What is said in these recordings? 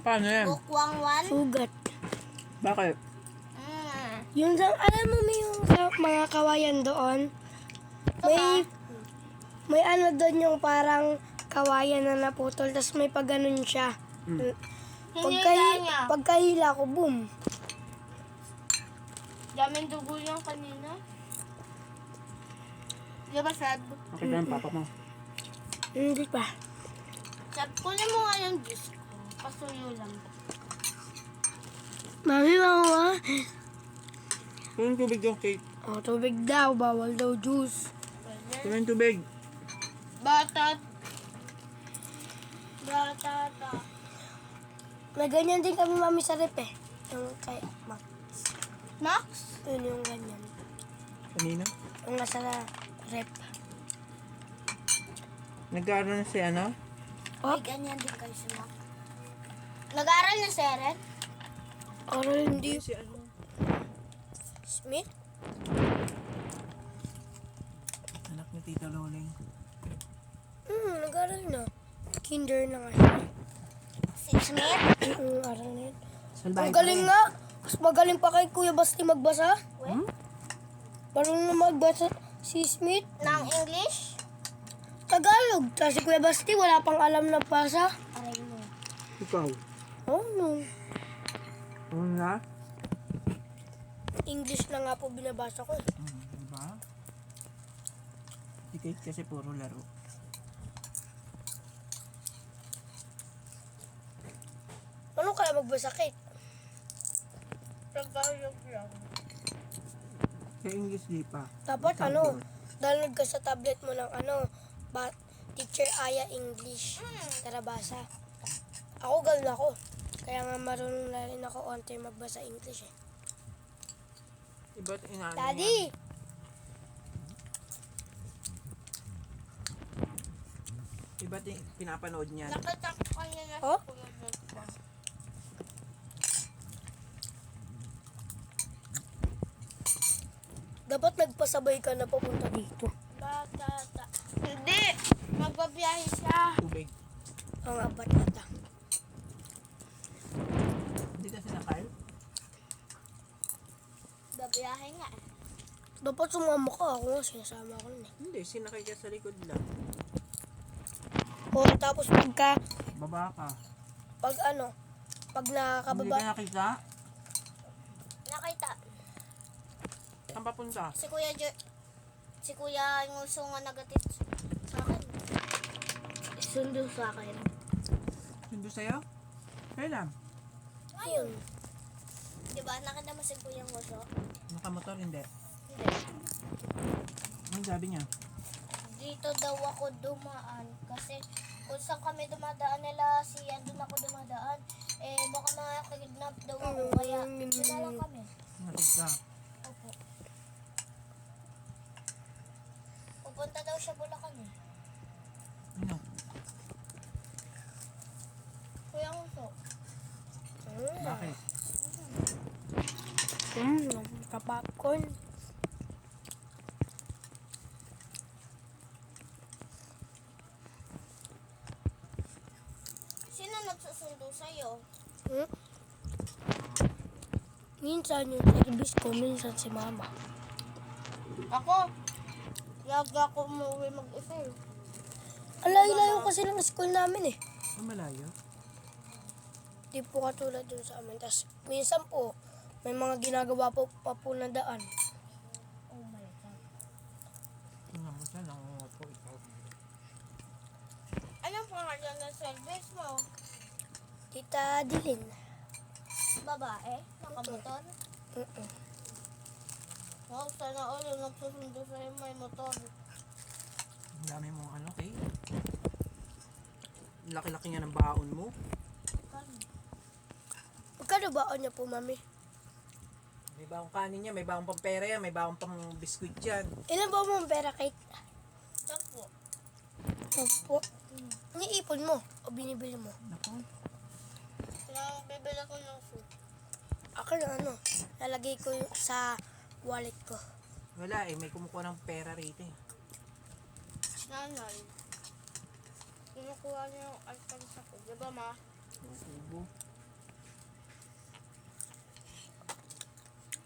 Paano yan? Bukwangwan. Sugat. Bakit? Yung alam mo may yung sa mga kawayan doon, may ano doon yung parang kawayan na naputol, tapos may pagganon siya. Pagkahila ko, boom. Daming dugo yung kanina. Di ba sad? Nakita ng papa mo. Hindi pa. Sad, kunin mo nga yung juice ko. Pasuyo lang. Mami, mama. Kunin tubig yung cake. Oh, tubig daw, bawal daw juice. Kunin tubig. Batat. May ganyan din kami mami sa rep eh. Yung kay Max. Max? Yun yung ganyan. Kanina? Yung nasa rep. Nag-aaral na si ano? May ganyan din kayo si Max. Nag-aaral na si Eren? Oral hindi. Si ano? Smith? Anak ni Tita Loling. Nag-aaral na. Kinder na nga siya. Si Smith? Aral na yun. Salbahe Ang galing nga. Mas magaling pa kay Kuya Basti magbasa. Marunong na magbasa si Smith. Ng English? Tagalog. Tapos si Kuya Basti wala pang alam na basa. Aray mo. Ikaw. Oh, no. Ano na? English na nga po binabasa ko eh. Diba? Si Kate kasi puro laro. Ano kaya magbasa, Kate? Tagalog lang. Sa English di pa. Dapat ano, download ka sa tablet mo ng ano, Teacher Aya English. Tara basa. Ako galing ako. Kaya nga marunong na rin ako onte magbasa English eh. Iba't inaano Daddy! yan. Iba't pinapanood niyan. Nakita ko kanina Oh? si Kuya Jessica. Dapat nagpasabay ka na papunta dito. Batata. Hindi! Magbabiyahe siya. Tubig. Ang abat-ata. Hindi kasi nakal. Babiyahe nga eh. Dapat sumama ka. Ako nga sinasama ko nun eh. Hindi, sinakay ka sa likod lang. O tapos Baba ka. pag Hindi nakakababa, ka nakita? Nakita. Saan papunta? Si Kuya yung uso nga nagatid sa akin. sundo sa akin. Sundo sa'yo? Kailan? Ayun. Diba? Nakita mo si Kuya yung uso? Nakamotor, hindi. Hindi. Anong sabi niya? Dito daw ako dumaan. Kasi kung saan kami dumadaan nila, doon ako dumadaan. Eh, baka makakidnap daw ako. Kaya, doon na lang kami. Natog ka. Opo. Pupunta daw siya Bulacan eh. Ano? Kuya Uso. Bakit? Kapapcorn. Sino nagsusundo sa'yo? Minsan yung service ko, minsan si mama. Ako. Lagi ako umuwi mag-isa eh. Alayo-layo kasi ng school namin eh. Malayo? Di po katulad dun sa amin. Tapos minsan po, may mga ginagawa po pa po na daan. Oh my God. Tingnan mo siya, nangungopo ikaw. Anong pangalan ng service mo? Tita Dilin. Babae? Nakamotor? Wow, sana all yung nagsusundo sa'yo may motor. Ang dami mong ano, okay? Laki-laki nga ng baon mo. Magkano baon niya po, mami? May baong kanin yan, may baong pang pera yan, may baong pang biskuit yan. Ilan ba mo ang pera, Kate? Tapo. Opo. Iniipon mo o binibili mo? Naku, Kaya bibili ko ng food. Ako na lalagay ko yung sa wallet ko. wala eh, may kumukuha ng pera rito eh. Nanay. Kinukuha niya yung alkansya ko. Diba ma? Ubo.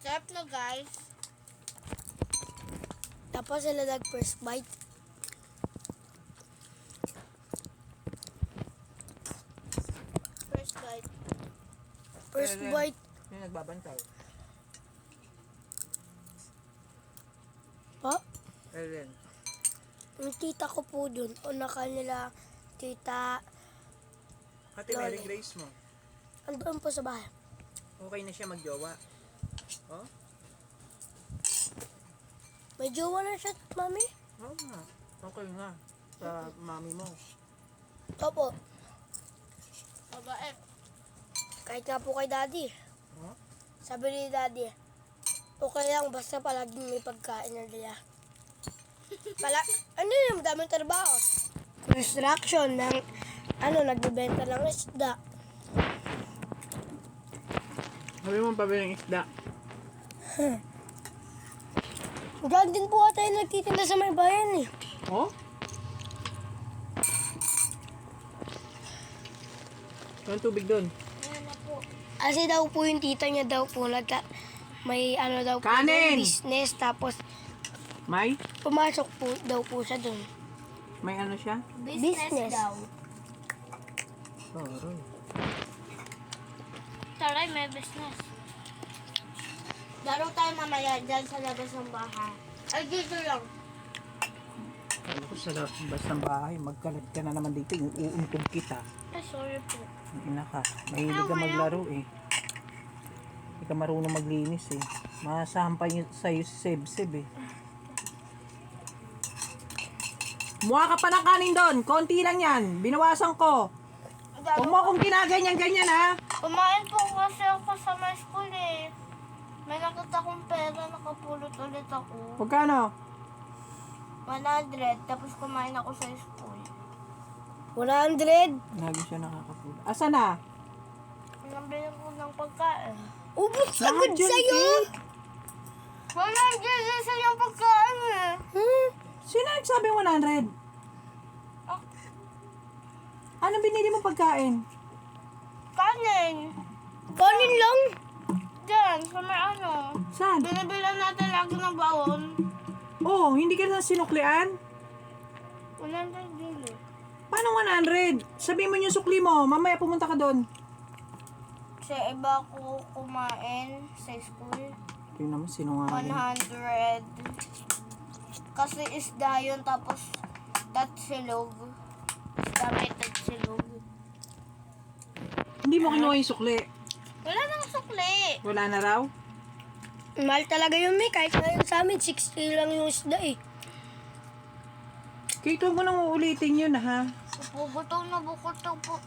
Sarap na guys. Tapos sila nag first bite. First bite. First Ellen. bite. Yung nagbabantay. Pa? Ellen. Yung tita ko po dun. Una kanila, tita, Ate Mary Lolo. Grace mo. andun po sa bahay. Okay na siya magjowa. Oh? May jowa na siya, mami. Oo nga. Okay nga. Sa mami mo. Opo. Mabait. Kahit nga po kay daddy. Oh? Sabi ni daddy, okay lang basta palaging may pagkain na nila. Ano yun, madaming trabaho. Construction ng, nagbibenta ng isda. Sabi mo pa ba yung isda? Diyan din po tayo nagtitinda sa may bayan eh. Oh? Anong tubig doon? Ayan na po. Kasi daw po yung tita niya daw po, may daw po Kanin! business, tapos May? pumasok po daw po siya dun. May ano siya? Business. daw. Oh, Roy. Taray, may business. Laro tayo mamaya dyan sa labas ng bahay. Ay, dito lang. Alam ko sa labas ng bahay, magkalat ka na naman dito, yung uuntog kita. Ay, sorry po. Ang ina ka, mahilig ka maglaro eh. Hindi ka marunong maglinis eh. Masahampay sa'yo si Seb-Seb eh. Muha ka pa ng kanin doon, konti lang yan, binawasan ko. Huwag mo akong ginaganyan-ganyan ha. Kumain po kasi ako sa my school eh. May nakita kong pera, nakapulot ulit ako. Magkano? 100, tapos kumain ako sa school. 100? Lagi siya nakakapula. Asa na? Nabili ko ng pagkain. Ubus Lahat agad yun, sa'yo! Kate. 100 sa yung pagkain eh. Sino nagsabi 100? Anong binili mo pagkain? Kanin. Kanin lang? Diyan, sa may ano. Saan? Binibilan natin lagi ng baon. Oh, hindi ka na sinuklian? 100 din eh. Paano 100? Sabihin mo yung sukli mo, mamaya pumunta ka doon. Sa iba ko kumain sa school. Tingnan mo, sinungaling. 100. Kasi isda yun, tapos tatsilog. Isda may tatsilog. Hindi mo kinuha yung sukli. Wala nang sukli. Wala na raw? Mahal talaga yun, may. Kahit ngayon sa amin, 60 lang yung isda eh. Kaya huwag mo nang uulitin yun ha. Opo, gutom na bukot po.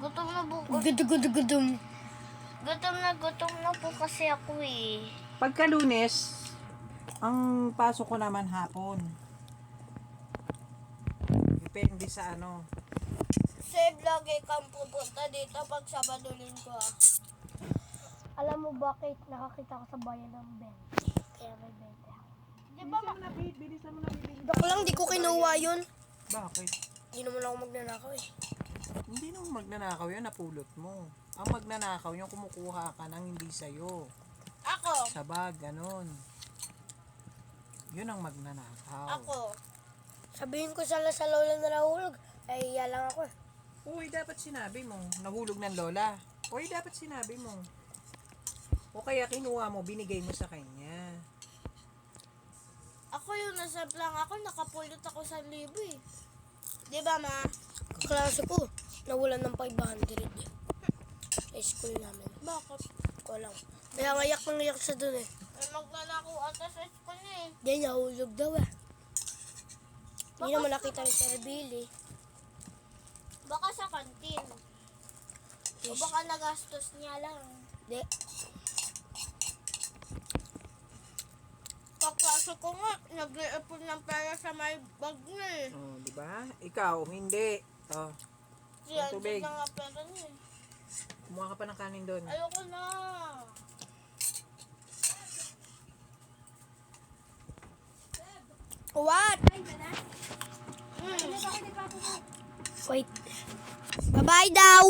Gutom na bukot. Gudum. Gutom na po kasi ako eh. Pagka Lunes, ang pasok ko naman hapon. Depende sa ano. Seb, lagi kang pupunta dito pag Sabado Linggo. Alam mo bakit nakakita ko sa bayan ng 20? Kaya may 20 ako. Di ba Bilisan mo na bibili. Baka lang di ko kinuha yun. Bakit? Hindi naman ako magnanakaw eh. Hindi naman magnanakaw yun, napulot mo. Ang magnanakaw yung kumukuha ka nang hindi sa'yo. ako? Sa bag, ganun. Yun ang magnanakaw. Ako. Sabihin ko sa lola na nahulog, ay iya lang ako eh. Uy, dapat sinabi mo. Nahulog ng lola. Uy, dapat sinabi mo. O kaya kinuha mo, binigay mo sa kanya. Ako yung nasa lang ako, nakapulot ako sa libo eh. Di ba ma? Kaklase ko, nawalan ng 500 eh. Sa school namin. Bakit? Ko lang. Kaya ngayak nang ngayak siya dun eh. Ay, magnanako ata sa school eh. Diyan nahulog daw eh. Hindi naman nakita ni Sir Billy. Baka sa kantin. O baka nagastos niya lang. Di. Kaklase ko nga, nag-iipon ng pera sa may bag niya eh. Oh, di ba? Ikaw, hindi. Oh, Siya, tubig. na nga pera niya eh. kumuha ka pa ng kanin doon. Ayoko na. What? Wait. Bye-bye daw.